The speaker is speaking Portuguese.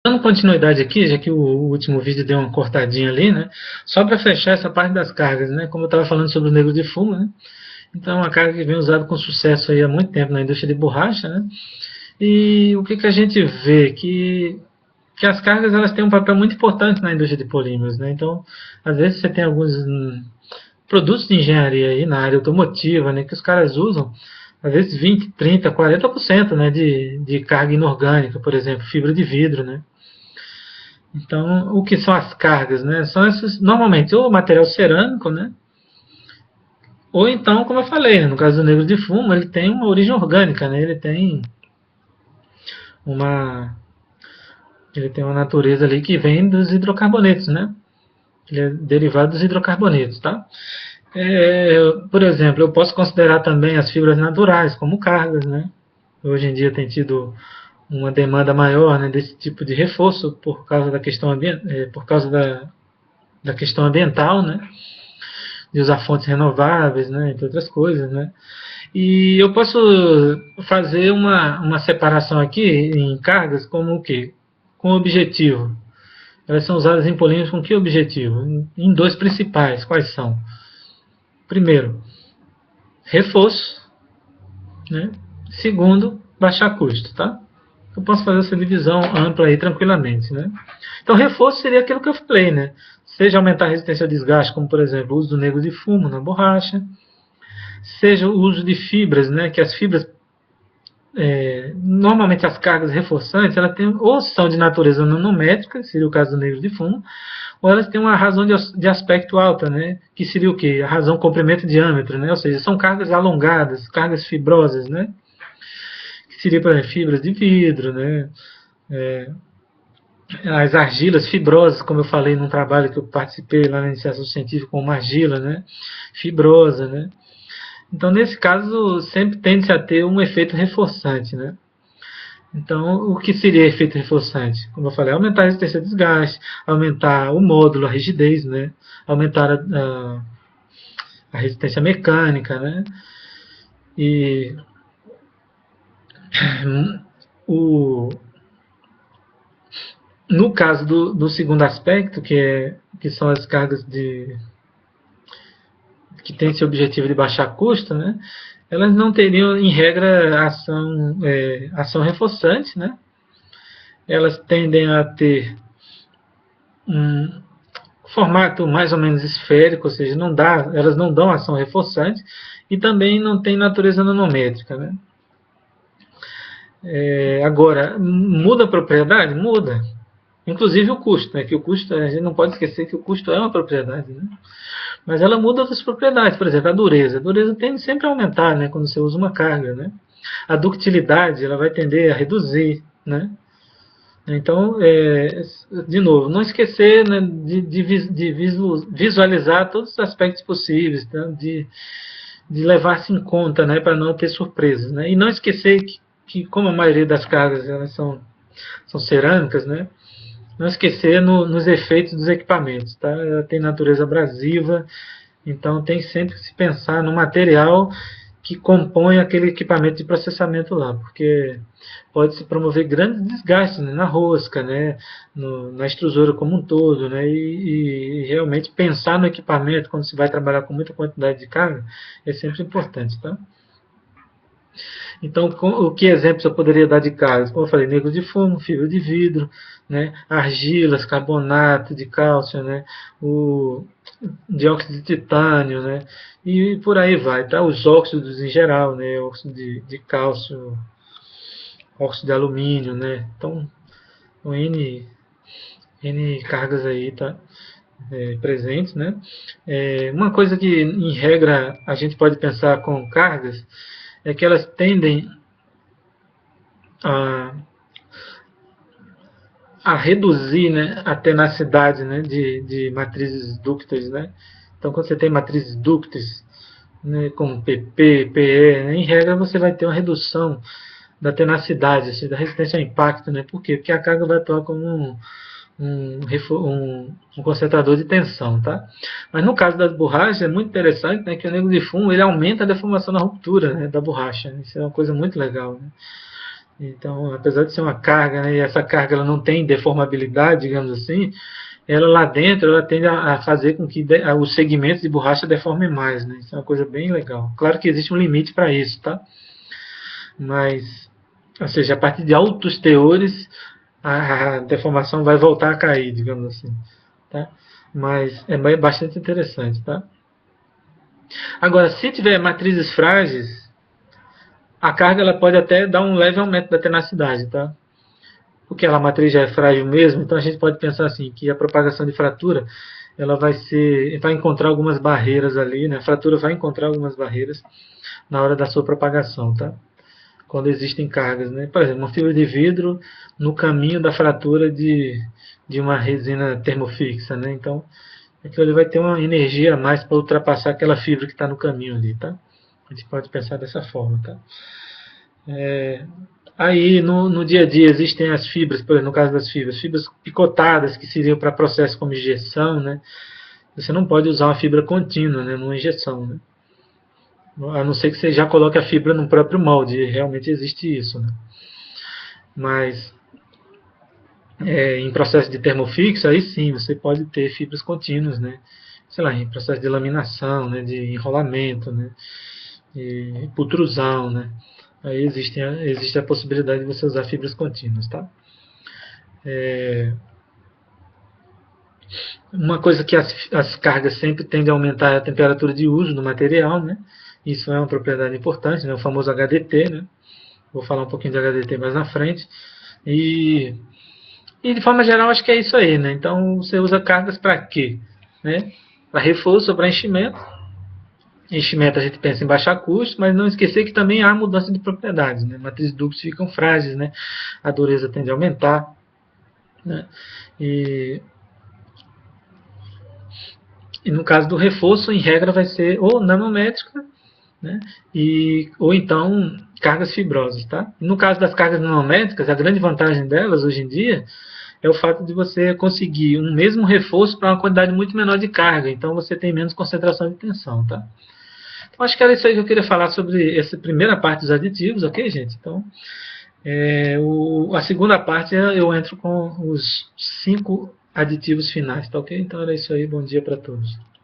Dando continuidade aqui, já que o último vídeo deu uma cortadinha ali, né? Só para fechar essa parte das cargas, né? Como eu estava falando sobre o negro de fumo, né? Então, é uma carga que vem usada com sucesso aí há muito tempo na indústria de borracha, né? E o que, que a gente vê? Que as cargas elas têm um papel muito importante na indústria de polímeros, né? Então, às vezes você tem alguns produtos de engenharia aí na área automotiva, né? Que os caras usam, às vezes 20, 30, 40%, né? De carga inorgânica, por exemplo, fibra de vidro, né? Então, o que são as cargas, né? São esses, normalmente, ou material cerâmico, né? Ou então, como eu falei, né? No caso do negro de fumo, ele tem uma origem orgânica, né? Uma, ele tem uma natureza ali que vem dos hidrocarbonetos, né? Ele é derivado dos hidrocarbonetos, tá? Por exemplo, eu posso considerar também as fibras naturais como cargas, né? Hoje em dia tem tido uma demanda maior, né, desse tipo de reforço por causa da questão por causa da questão ambiental, né? De usar fontes renováveis, né, entre outras coisas, né. E eu posso fazer uma separação aqui em cargas como o quê? Com objetivo. Elas são usadas em polímeros com que objetivo? Em dois principais. Quais são? Primeiro, reforço, né? Segundo, baixar custo, tá? Eu posso fazer essa divisão ampla aí tranquilamente, né? Então, reforço seria aquilo que eu falei, né? Seja aumentar a resistência ao desgaste, como por exemplo o uso do negro de fumo na borracha, seja o uso de fibras, né? Que as fibras, normalmente as cargas reforçantes, elas têm, ou são de natureza nanométrica, seria o caso do negro de fumo, ou elas têm uma razão de aspecto alta, né? Que seria o quê? A razão comprimento e diâmetro, né? Ou seja, são cargas alongadas, cargas fibrosas, né? Que seria, por exemplo, fibras de vidro, né? É, as argilas fibrosas, como eu falei num trabalho que eu participei lá na iniciação científica com uma argila, né? Fibrosa, né? Então, nesse caso, sempre tende a ter um efeito reforçante, né? Então, o que seria efeito reforçante? Como eu falei, aumentar a resistência ao desgaste, aumentar o módulo, a rigidez, né? Aumentar a resistência mecânica, né? E o, no caso do segundo aspecto, que são as cargas que têm esse objetivo de baixar custo, né? Elas não teriam, em regra, ação reforçante, né? Elas tendem a ter um formato mais ou menos esférico, ou seja, elas não dão ação reforçante e também não tem natureza nanométrica, né? Agora, muda a propriedade? Muda. Inclusive o custo, né? Que o custo, a gente não pode esquecer que o custo é uma propriedade, né? Mas ela muda outras propriedades, por exemplo, a dureza. A dureza tende sempre a aumentar, né? Quando você usa uma carga, né? A ductilidade, ela vai tender a reduzir, né? Então, de novo, não esquecer, né, de visualizar todos os aspectos possíveis, tá? De levar-se em conta, né, para não ter surpresas, né? E não esquecer que como a maioria das cargas elas são cerâmicas, né? Não esquecer nos efeitos dos equipamentos, tá? Ela tem natureza abrasiva, então tem sempre que se pensar no material que compõe aquele equipamento de processamento lá, porque pode se promover grandes desgastes, né, na rosca, né, na extrusora como um todo, né, e realmente pensar no equipamento quando se vai trabalhar com muita quantidade de carga é sempre importante, tá? Então, o que exemplos eu poderia dar de cargas? Como eu falei, negro de fumo, fibra de vidro, né, argilas, carbonato de cálcio, né, o dióxido de titânio, né, e por aí vai, tá? Os óxidos em geral, né, óxido de cálcio, óxido de alumínio, né, então, N cargas aí, tá? Presentes, né? Uma coisa que, em regra, a gente pode pensar com cargas é que elas tendem a, a reduzir, né, a tenacidade, né, de matrizes dúcteis, né? Então, quando você tem matrizes dúcteis, né, como PP, PE, né, em regra você vai ter uma redução da tenacidade, assim, da resistência ao impacto, né? Por quê? Porque a carga vai atuar como um concentrador de tensão, tá? Mas no caso das borrachas é muito interessante, né, que o negro de fumo ele aumenta a deformação na ruptura, né, da borracha. Isso é uma coisa muito legal, né? Então, apesar de ser uma carga, né, e essa carga ela não tem deformabilidade, digamos assim, ela lá dentro ela tende a fazer com que os segmentos de borracha deformem mais, né? Isso é uma coisa bem legal. Claro que existe um limite para isso, tá? Mas, ou seja, a partir de altos teores, a deformação vai voltar a cair, digamos assim, tá? Mas é bastante interessante, tá? Agora, se tiver matrizes frágeis, a carga ela pode até dar um leve aumento da tenacidade, tá? Porque a matriz já é frágil mesmo, então a gente pode pensar assim, que a propagação de fratura ela vai encontrar algumas barreiras ali, né? A fratura vai encontrar algumas barreiras na hora da sua propagação, tá? Quando existem cargas, né? Por exemplo, uma fibra de vidro no caminho da fratura de uma resina termofixa, né? Então, aquilo ali vai ter uma energia a mais para ultrapassar aquela fibra que está no caminho ali, tá? A gente pode pensar dessa forma, tá? Aí, no dia a dia, existem as fibras, por exemplo, no caso das fibras picotadas, que seriam para processos como injeção, né? Você não pode usar uma fibra contínua, né, numa injeção, né? A não ser que você já coloque a fibra no próprio molde, realmente existe isso, né? Mas em processo de termofixo, aí sim, você pode ter fibras contínuas, né? Sei lá, em processo de laminação, né, de enrolamento, né, de putrusão, né? Aí existe a possibilidade de você usar fibras contínuas, tá? Uma coisa que as cargas sempre tendem a aumentar é a temperatura de uso do material, né? Isso é uma propriedade importante, né? O famoso HDT, né? Vou falar um pouquinho de HDT mais na frente. E, e de forma geral, acho que é isso aí, né? Então, você usa cargas para quê? Né? Para reforço ou para enchimento. Enchimento a gente pensa em baixar custo, mas não esquecer que também há mudança de propriedades, né? Matrizes duplas ficam frágeis, né? A dureza tende a aumentar, né? E E no caso do reforço, em regra, vai ser ou nanométrica, né? Ou então cargas fibrosas, tá? No caso das cargas nanométricas, a grande vantagem delas hoje em dia é o fato de você conseguir um mesmo reforço para uma quantidade muito menor de carga, então você tem menos concentração de tensão, tá? Então acho que era isso aí que eu queria falar sobre essa primeira parte dos aditivos, ok, gente? Então, a segunda parte eu entro com os 5 aditivos finais, tá ok? Então era isso aí, bom dia para todos.